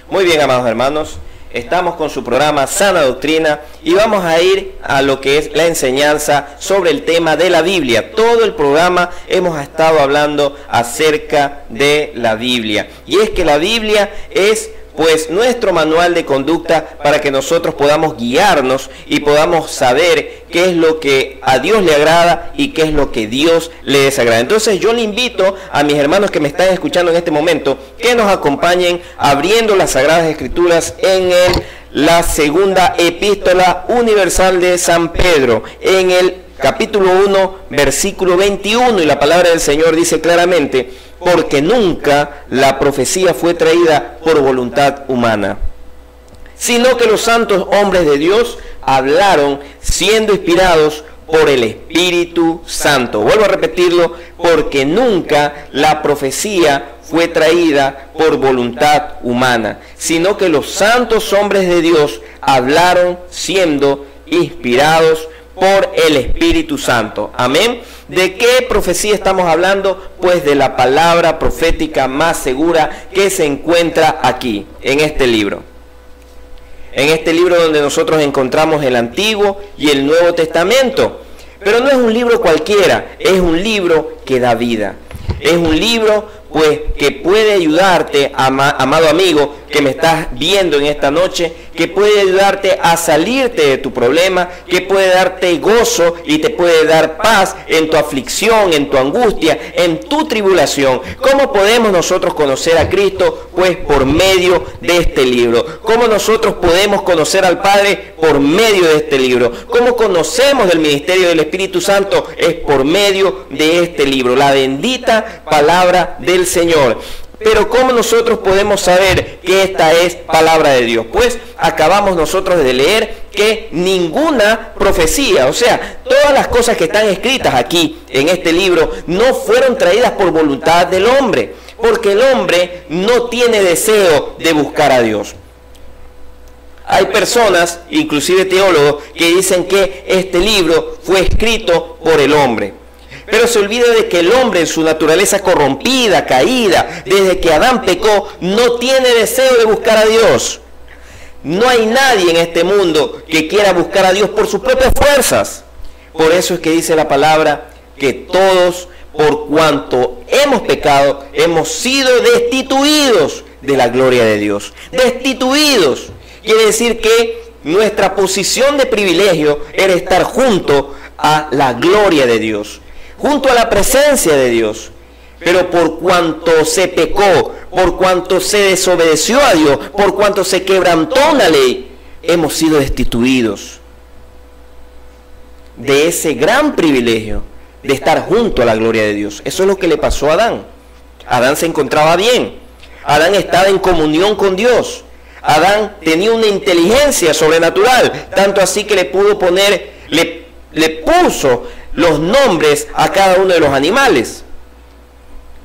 Muy bien, amados hermanos, estamos con su programa Sana Doctrina y vamos a ir a lo que es la enseñanza sobre el tema de la Biblia. Todo el programa hemos estado hablando acerca de la Biblia. Y es que la Biblia es pues nuestro manual de conducta para que nosotros podamos guiarnos y podamos saber qué es lo que a Dios le agrada y qué es lo que Dios le desagrada. Entonces yo le invito a mis hermanos que me están escuchando en este momento que nos acompañen abriendo las Sagradas Escrituras en la segunda epístola universal de San Pedro, en el capítulo 1, versículo 21, y la palabra del Señor dice claramente: porque nunca la profecía fue traída por voluntad humana, sino que los santos hombres de Dios hablaron siendo inspirados por el Espíritu Santo. Vuelvo a repetirlo: porque nunca la profecía fue traída por voluntad humana, sino que los santos hombres de Dios hablaron siendo inspirados por el Espíritu Santo. Amén. ¿De qué profecía estamos hablando? Pues de la palabra profética más segura que se encuentra aquí, en este libro. En este libro donde nosotros encontramos el Antiguo y el Nuevo Testamento. Pero no es un libro cualquiera, es un libro que da vida. Es un libro pues que puede ayudarte, amado amigo que me estás viendo en esta noche, que puede ayudarte a salirte de tu problema, que puede darte gozo y te puede dar paz en tu aflicción, en tu angustia, en tu tribulación. ¿Cómo podemos nosotros conocer a Cristo? Pues por medio de este libro. ¿Cómo nosotros podemos conocer al Padre? Por medio de este libro. ¿Cómo conocemos del ministerio del Espíritu Santo? Es por medio de este libro, la bendita palabra del Señor. Pero ¿cómo nosotros podemos saber que esta es palabra de Dios? Pues acabamos nosotros de leer que ninguna profecía, o sea, todas las cosas que están escritas aquí en este libro no fueron traídas por voluntad del hombre, porque el hombre no tiene deseo de buscar a Dios. Hay personas, inclusive teólogos, que dicen que este libro fue escrito por el hombre. Pero se olvida de que el hombre en su naturaleza corrompida, caída, desde que Adán pecó, no tiene deseo de buscar a Dios. No hay nadie en este mundo que quiera buscar a Dios por sus propias fuerzas. Por eso es que dice la palabra que todos, por cuanto hemos pecado, hemos sido destituidos de la gloria de Dios. Destituidos. Quiere decir que nuestra posición de privilegio era estar junto a la gloria de Dios, junto a la presencia de Dios. Pero por cuanto se pecó, por cuanto se desobedeció a Dios, por cuanto se quebrantó una ley, hemos sido destituidos de ese gran privilegio de estar junto a la gloria de Dios. Eso es lo que le pasó a Adán. Adán se encontraba bien. Adán estaba en comunión con Dios. Adán tenía una inteligencia sobrenatural, tanto así que le pudo poner, le puso los nombres a cada uno de los animales.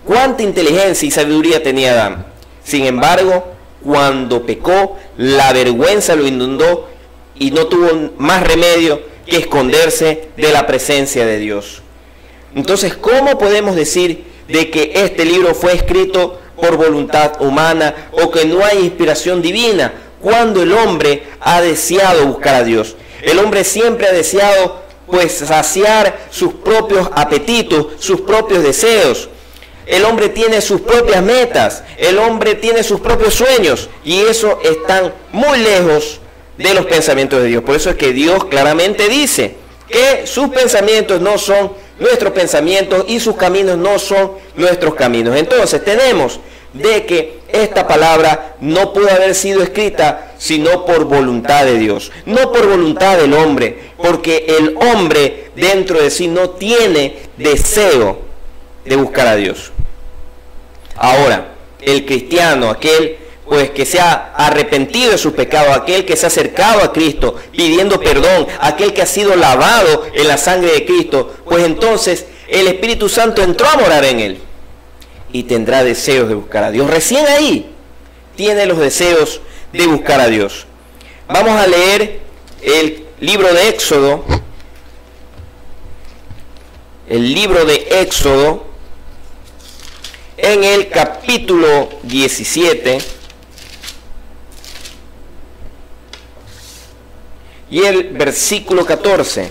Cuánta inteligencia y sabiduría tenía Adán. Sin embargo, cuando pecó, la vergüenza lo inundó y no tuvo más remedio que esconderse de la presencia de Dios. Entonces, ¿cómo podemos decir de que este libro fue escrito por voluntad humana o que no hay inspiración divina cuando el hombre ha deseado buscar a Dios? El hombre siempre ha deseado pues saciar sus propios apetitos, sus propios deseos. El hombre tiene sus propias metas, el hombre tiene sus propios sueños, y eso están muy lejos de los pensamientos de Dios. Por eso es que Dios claramente dice que sus pensamientos no son nuestros pensamientos y sus caminos no son nuestros caminos. Entonces tenemos de que esta palabra no pudo haber sido escrita sino por voluntad de Dios, no por voluntad del hombre, porque el hombre dentro de sí no tiene deseo de buscar a Dios. Ahora, el cristiano, aquel pues que se ha arrepentido de sus pecados, aquel que se ha acercado a Cristo pidiendo perdón, aquel que ha sido lavado en la sangre de Cristo, pues entonces el Espíritu Santo entró a morar en él y tendrá deseos de buscar a Dios. Recién ahí tiene los deseos de buscar a Dios. Vamos a leer el libro de Éxodo. El libro de Éxodo en el capítulo 17. y el versículo 14.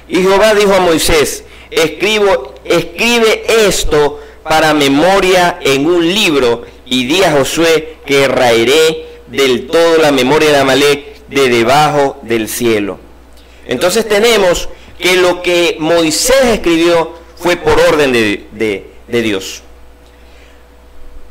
Y Jehová dijo a Moisés: escribe esto para memoria en un libro, y di a Josué que raeré del todo la memoria de Amalek de debajo del cielo. Entonces tenemos que lo que Moisés escribió fue por orden de Dios.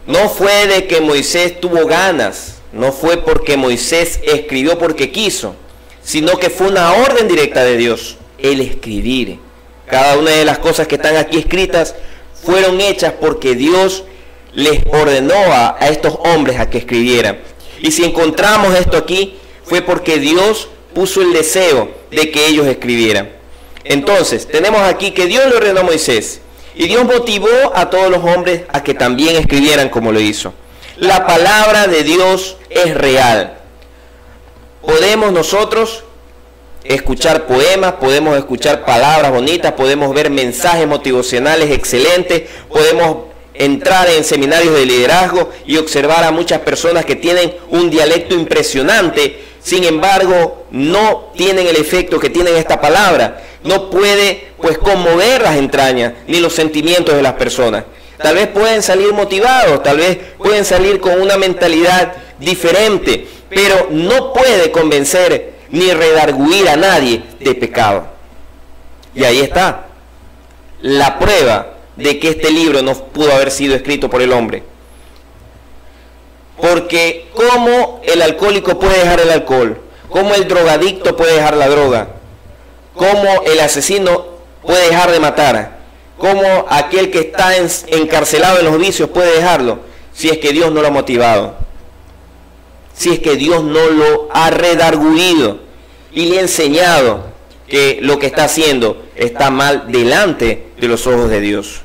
No fue de que Moisés tuvo ganas, no fue porque Moisés escribió porque quiso, sino que fue una orden directa de Dios, el escribir. Cada una de las cosas que están aquí escritas fueron hechas porque Dios les ordenó a estos hombres a que escribieran. Y si encontramos esto aquí, fue porque Dios puso el deseo de que ellos escribieran. Entonces, tenemos aquí que Dios le ordenó a Moisés, y Dios motivó a todos los hombres a que también escribieran como lo hizo. La palabra de Dios es real. Podemos nosotros escuchar poemas, podemos escuchar palabras bonitas, podemos ver mensajes motivacionales excelentes, podemos entrar en seminarios de liderazgo y observar a muchas personas que tienen un dialecto impresionante. Sin embargo, no tienen el efecto que tiene esta palabra. No puede, pues, conmover las entrañas ni los sentimientos de las personas. Tal vez pueden salir motivados, tal vez pueden salir con una mentalidad diferente, pero no puede convencer ni redarguir a nadie de pecado. Y ahí está la prueba de que este libro no pudo haber sido escrito por el hombre. Porque ¿cómo el alcohólico puede dejar el alcohol? ¿Cómo el drogadicto puede dejar la droga? ¿Cómo el asesino puede dejar de matar? ¿Cómo aquel que está encarcelado en los vicios puede dejarlo? Si es que Dios no lo ha motivado, si es que Dios no lo ha redarguido y le ha enseñado que lo que está haciendo está mal delante de los ojos de Dios.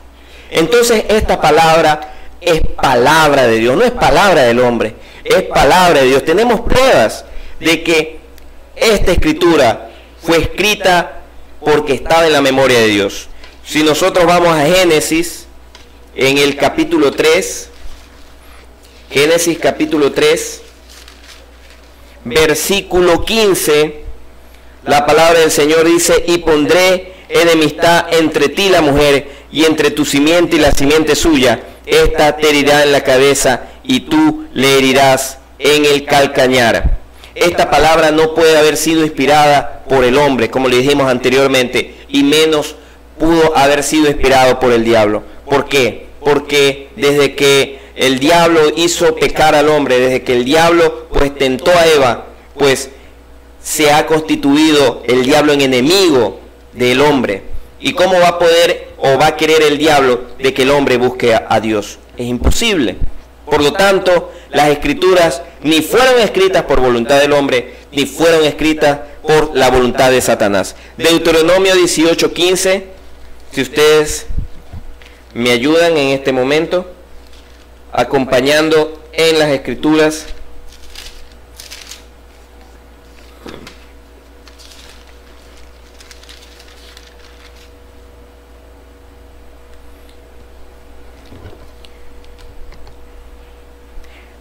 Entonces esta palabra es palabra de Dios, no es palabra del hombre, es palabra de Dios. Tenemos pruebas de que esta escritura fue escrita porque estaba en la memoria de Dios. Si nosotros vamos a Génesis, en el capítulo 3, Génesis capítulo 3, versículo 15, la palabra del Señor dice: y pondré enemistad entre ti y la mujer, y entre tu simiente y la simiente suya. Esta te herirá en la cabeza, y tú le herirás en el calcañar. Esta palabra no puede haber sido inspirada por el hombre, como le dijimos anteriormente, y menos pudo haber sido inspirado por el diablo. ¿Por qué? Porque desde que el diablo hizo pecar al hombre, desde que el diablo pues tentó a Eva, pues se ha constituido el diablo en enemigo del hombre. ¿Y cómo va a poder o va a querer el diablo de que el hombre busque a Dios? Es imposible. Por lo tanto, las escrituras ni fueron escritas por voluntad del hombre, ni fueron escritas por la voluntad de Satanás. Deuteronomio 18:15, si ustedes me ayudan en este momento, acompañando en las escrituras.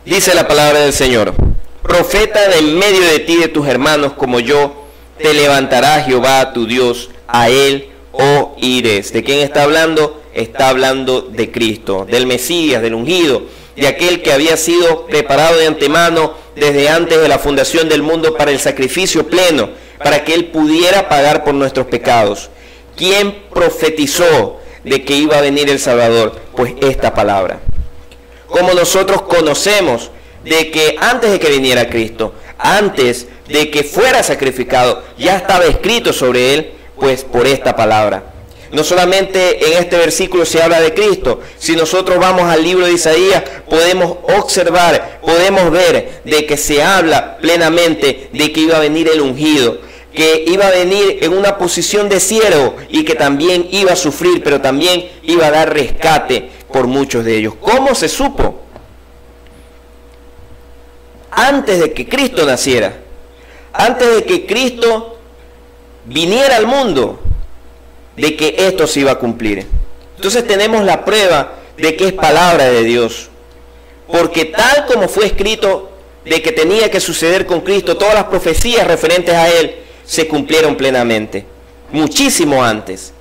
Dice la palabra del Señor: profeta de en medio de ti, de tus hermanos como yo, te levantará Jehová tu Dios, a él oirés. ¿De quién está hablando? Está hablando de Cristo, del Mesías, del ungido, de aquel que había sido preparado de antemano desde antes de la fundación del mundo para el sacrificio pleno, para que él pudiera pagar por nuestros pecados. ¿Quién profetizó de que iba a venir el Salvador? Pues esta palabra. Como nosotros conocemos de que antes de que viniera Cristo, antes de que fuera sacrificado, ya estaba escrito sobre él, pues por esta palabra. No solamente en este versículo se habla de Cristo. Si nosotros vamos al libro de Isaías, podemos observar, podemos ver de que se habla plenamente de que iba a venir el ungido, que iba a venir en una posición de siervo y que también iba a sufrir, pero también iba a dar rescate por muchos de ellos. ¿Cómo se supo? Antes de que Cristo naciera, antes de que Cristo viniera al mundo, de que esto se iba a cumplir. Entonces tenemos la prueba de que es palabra de Dios, porque tal como fue escrito de que tenía que suceder con Cristo, todas las profecías referentes a Él, se cumplieron plenamente. Muchísimo antes.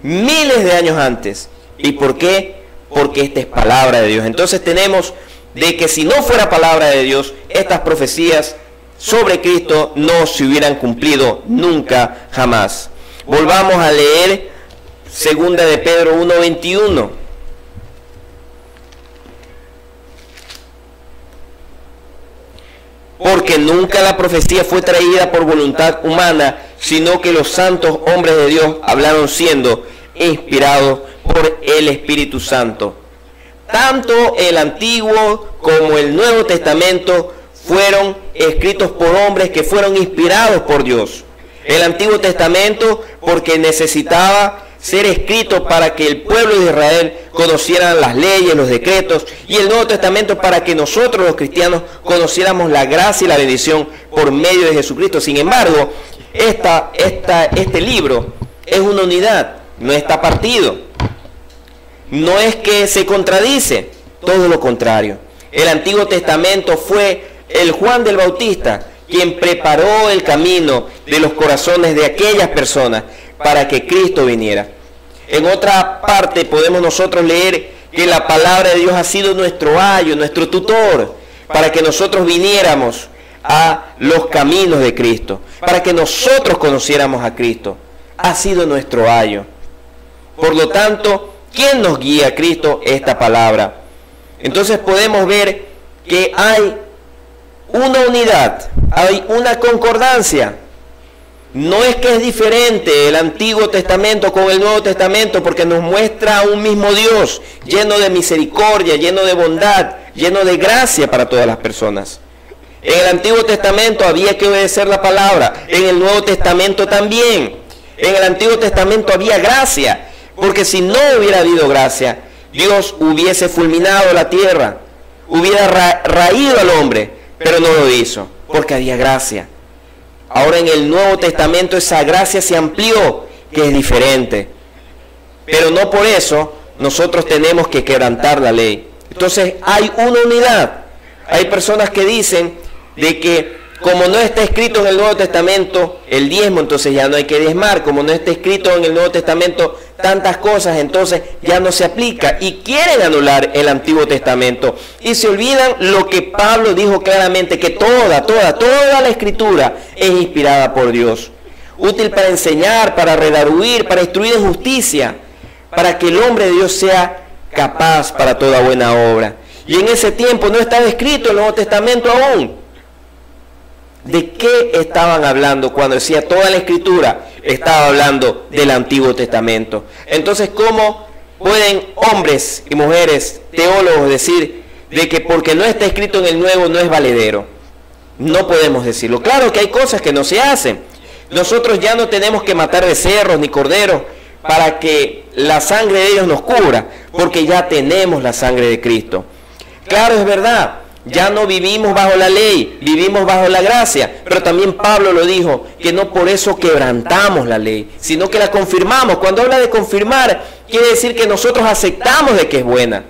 Miles de años antes. ¿Y por qué? Porque esta es palabra de Dios. Entonces tenemos de que si no fuera palabra de Dios, estas profecías sobre Cristo no se hubieran cumplido nunca, jamás. Volvamos a leer segunda de Pedro 1:21. Porque nunca la profecía fue traída por voluntad humana, sino que los santos hombres de Dios hablaron siendo inspirados por el Espíritu Santo. Tanto el Antiguo como el Nuevo Testamento fueron escritos por hombres que fueron inspirados por Dios. El Antiguo Testamento porque necesitaba ser escrito para que el pueblo de Israel conociera las leyes, los decretos, y el Nuevo Testamento para que nosotros los cristianos conociéramos la gracia y la bendición por medio de Jesucristo. Sin embargo, este libro es una unidad, no está partido. No es que se contradice, todo lo contrario. El Antiguo Testamento fue el Juan del Bautista quien preparó el camino de los corazones de aquellas personas para que Cristo viniera. En otra parte podemos nosotros leer que la palabra de Dios ha sido nuestro ayo, nuestro tutor, para que nosotros viniéramos a los caminos de Cristo, para que nosotros conociéramos a Cristo. Ha sido nuestro ayo. Por lo tanto, ¿quién nos guía a Cristo? Esta palabra. Entonces podemos ver que hay una unidad, hay una concordancia. No es que es diferente el Antiguo Testamento con el Nuevo Testamento, porque nos muestra a un mismo Dios, lleno de misericordia, lleno de bondad, lleno de gracia para todas las personas. En el Antiguo Testamento había que obedecer la palabra, en el Nuevo Testamento también. En el Antiguo Testamento había gracia, porque si no hubiera habido gracia, Dios hubiese fulminado la tierra, hubiera raído al hombre, pero no lo hizo, porque había gracia. Ahora en el Nuevo Testamento esa gracia se amplió, que es diferente. Pero no por eso nosotros tenemos que quebrantar la ley. Entonces hay una unidad. Hay personas que dicen de que como no está escrito en el Nuevo Testamento el diezmo, entonces ya no hay que diezmar. Como no está escrito en el Nuevo Testamento tantas cosas, entonces ya no se aplica. Y quieren anular el Antiguo Testamento. Y se olvidan lo que Pablo dijo claramente, que toda la Escritura es inspirada por Dios. Útil para enseñar, para redarguir, para instruir en justicia, para que el hombre de Dios sea capaz para toda buena obra. Y en ese tiempo no estaba escrito el Nuevo Testamento aún. ¿De qué estaban hablando cuando decía toda la Escritura? Estaba hablando del Antiguo Testamento. Entonces, ¿cómo pueden hombres y mujeres teólogos decir de que porque no está escrito en el Nuevo no es valedero? No podemos decirlo. Claro que hay cosas que no se hacen. Nosotros ya no tenemos que matar becerros ni corderos para que la sangre de ellos nos cubra, porque ya tenemos la sangre de Cristo. Claro, es verdad. Ya no vivimos bajo la ley, vivimos bajo la gracia. Pero también Pablo lo dijo, que no por eso quebrantamos la ley, sino que la confirmamos. Cuando habla de confirmar, quiere decir que nosotros aceptamos de que es buena.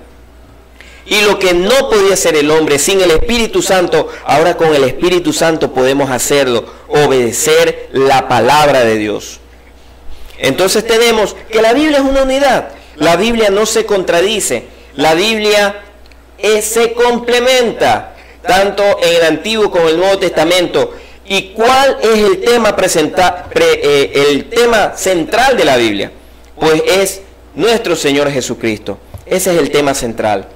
Y lo que no podía hacer el hombre sin el Espíritu Santo, ahora con el Espíritu Santo podemos hacerlo, obedecer la palabra de Dios. Entonces tenemos que la Biblia es una unidad. La Biblia no se contradice. La Biblia se complementa tanto en el Antiguo como en el Nuevo Testamento. ¿Y cuál es el tema central de la Biblia? Pues es nuestro Señor Jesucristo. Ese es el tema central.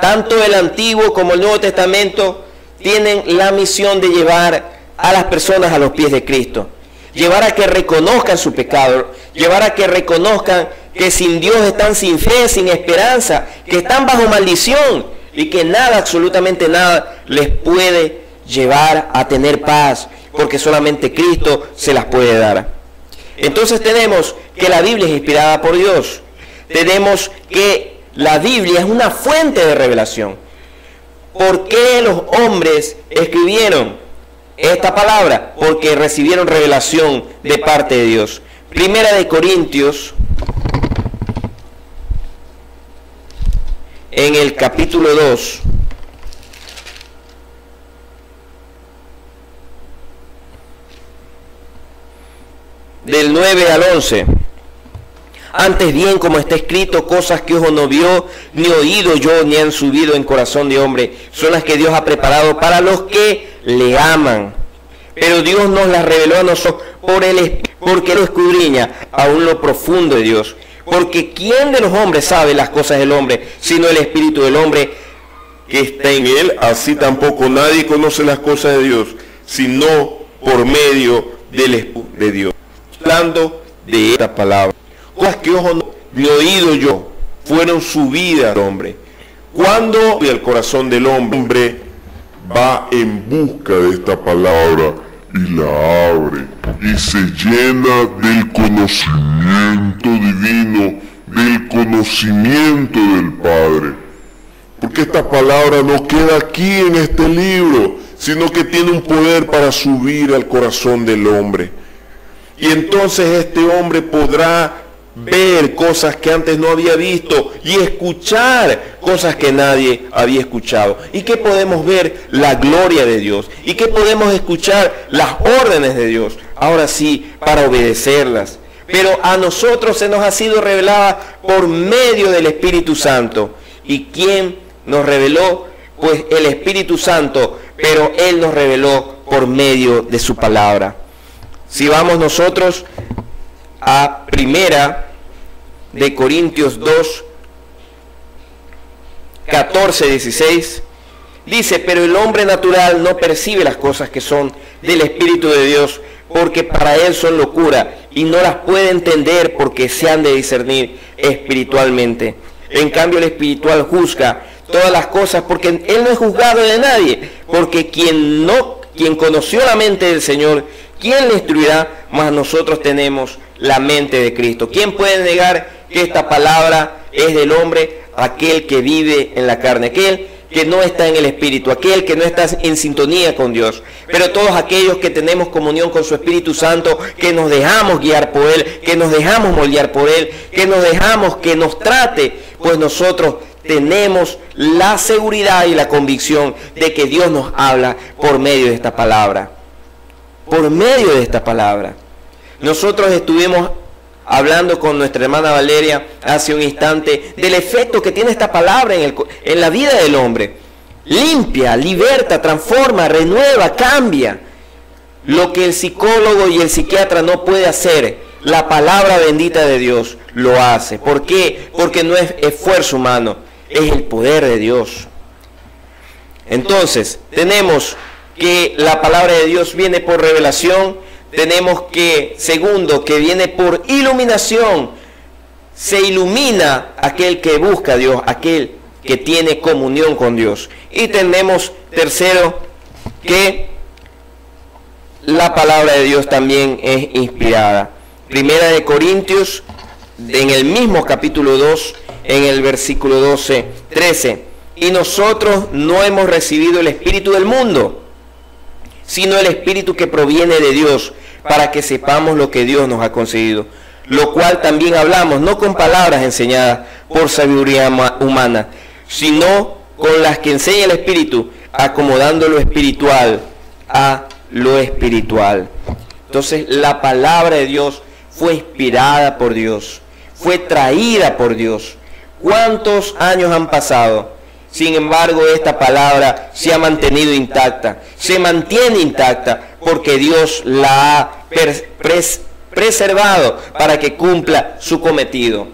Tanto el Antiguo como el Nuevo Testamento tienen la misión de llevar a las personas a los pies de Cristo. Llevar a que reconozcan su pecado, llevar a que reconozcan que sin Dios están sin fe, sin esperanza, que están bajo maldición y que nada, absolutamente nada, les puede llevar a tener paz, porque solamente Cristo se las puede dar. Entonces tenemos que la Biblia es inspirada por Dios. Tenemos que la Biblia es una fuente de revelación. ¿Por qué los hombres escribieron esta palabra? Porque recibieron revelación de parte de Dios. Primera de Corintios, en el capítulo 2, del 9 al 11. Antes bien, como está escrito, cosas que ojo no vio, ni oído yo, ni han subido en corazón de hombre, son las que Dios ha preparado para los que le aman. Pero Dios nos las reveló a nosotros porque lo escudriña aún lo profundo de Dios. Porque ¿quién de los hombres sabe las cosas del hombre, sino el espíritu del hombre que está en él? Así tampoco nadie conoce las cosas de Dios, sino por medio del Espíritu de Dios. Hablando de esta palabra, cosas que ojo no ni oído yo, fueron subidas al hombre. Cuando el corazón del hombre va en busca de esta palabra y la abre y se llena del conocimiento divino, del conocimiento del Padre. Porque esta palabra no queda aquí en este libro, sino que tiene un poder para subir al corazón del hombre. Y entonces este hombre podrá ver cosas que antes no había visto y escuchar cosas que nadie había escuchado. ¿Y qué podemos ver? La gloria de Dios. ¿Y qué podemos escuchar? Las órdenes de Dios. Ahora sí, para obedecerlas. Pero a nosotros se nos ha sido revelada por medio del Espíritu Santo. ¿Y quién nos reveló? Pues el Espíritu Santo, pero Él nos reveló por medio de su palabra. Si vamos nosotros a Primera de Corintios 2, 14, 16, dice: pero el hombre natural no percibe las cosas que son del Espíritu de Dios, porque para él son locura, y no las puede entender porque se han de discernir espiritualmente. En cambio el espiritual juzga todas las cosas, porque él no es juzgado de nadie, porque quien conoció la mente del Señor, ¿quién le instruirá? Mas nosotros tenemos la mente de Cristo. ¿Quién puede negar que esta palabra es del hombre? Aquel que vive en la carne, aquel que no está en el Espíritu, aquel que no está en sintonía con Dios. Pero todos aquellos que tenemos comunión con su Espíritu Santo, que nos dejamos guiar por Él, que nos dejamos moldear por Él, que nos dejamos que nos trate, pues nosotros tenemos la seguridad y la convicción de que Dios nos habla por medio de esta palabra. Por medio de esta palabra. Nosotros estuvimos hablando con nuestra hermana Valeria hace un instante del efecto que tiene esta palabra en la vida del hombre. Limpia, liberta, transforma, renueva, cambia. Lo que el psicólogo y el psiquiatra no puede hacer, la palabra bendita de Dios lo hace. ¿Por qué? Porque no es esfuerzo humano, es el poder de Dios. Entonces, tenemos que la palabra de Dios viene por revelación. Tenemos que, segundo, que viene por iluminación. Se ilumina aquel que busca a Dios, aquel que tiene comunión con Dios. Y tenemos, tercero, que la palabra de Dios también es inspirada. Primera de Corintios, en el mismo capítulo 2, en el versículo 12, 13. Y nosotros no hemos recibido el espíritu del mundo, sino el espíritu que proviene de Dios, para que sepamos lo que Dios nos ha concedido. Lo cual también hablamos, no con palabras enseñadas por sabiduría humana, sino con las que enseña el Espíritu, acomodando lo espiritual a lo espiritual. Entonces, la palabra de Dios fue inspirada por Dios, fue traída por Dios. ¿Cuántos años han pasado? Sin embargo, esta palabra se ha mantenido intacta, se mantiene intacta, porque Dios la ha preservado para que cumpla su cometido.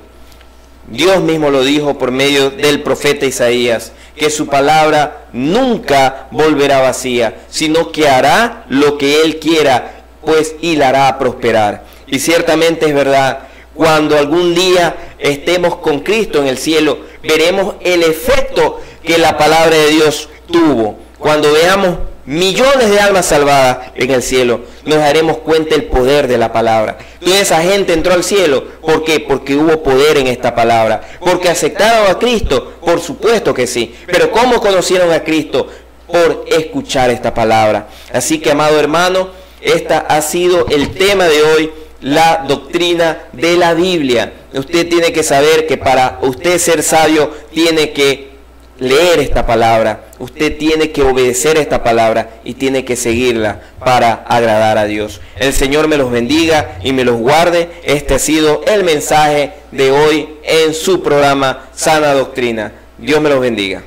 Dios mismo lo dijo por medio del profeta Isaías, que su palabra nunca volverá vacía, sino que hará lo que Él quiera, pues y la hará prosperar. Y ciertamente es verdad, cuando algún día estemos con Cristo en el cielo, veremos el efecto que la palabra de Dios tuvo. Cuando veamos millones de almas salvadas en el cielo, nos daremos cuenta del poder de la palabra. Toda esa gente entró al cielo, ¿por qué? Porque hubo poder en esta palabra. ¿Porque aceptaron a Cristo? Por supuesto que sí. Pero ¿cómo conocieron a Cristo? Por escuchar esta palabra. Así que, amado hermano, esta ha sido el tema de hoy, la doctrina de la Biblia. Usted tiene que saber que para usted ser sabio tiene que leer esta palabra, usted tiene que obedecer esta palabra y tiene que seguirla para agradar a Dios. El Señor me los bendiga y me los guarde. Este ha sido el mensaje de hoy en su programa Sana Doctrina. Dios me los bendiga.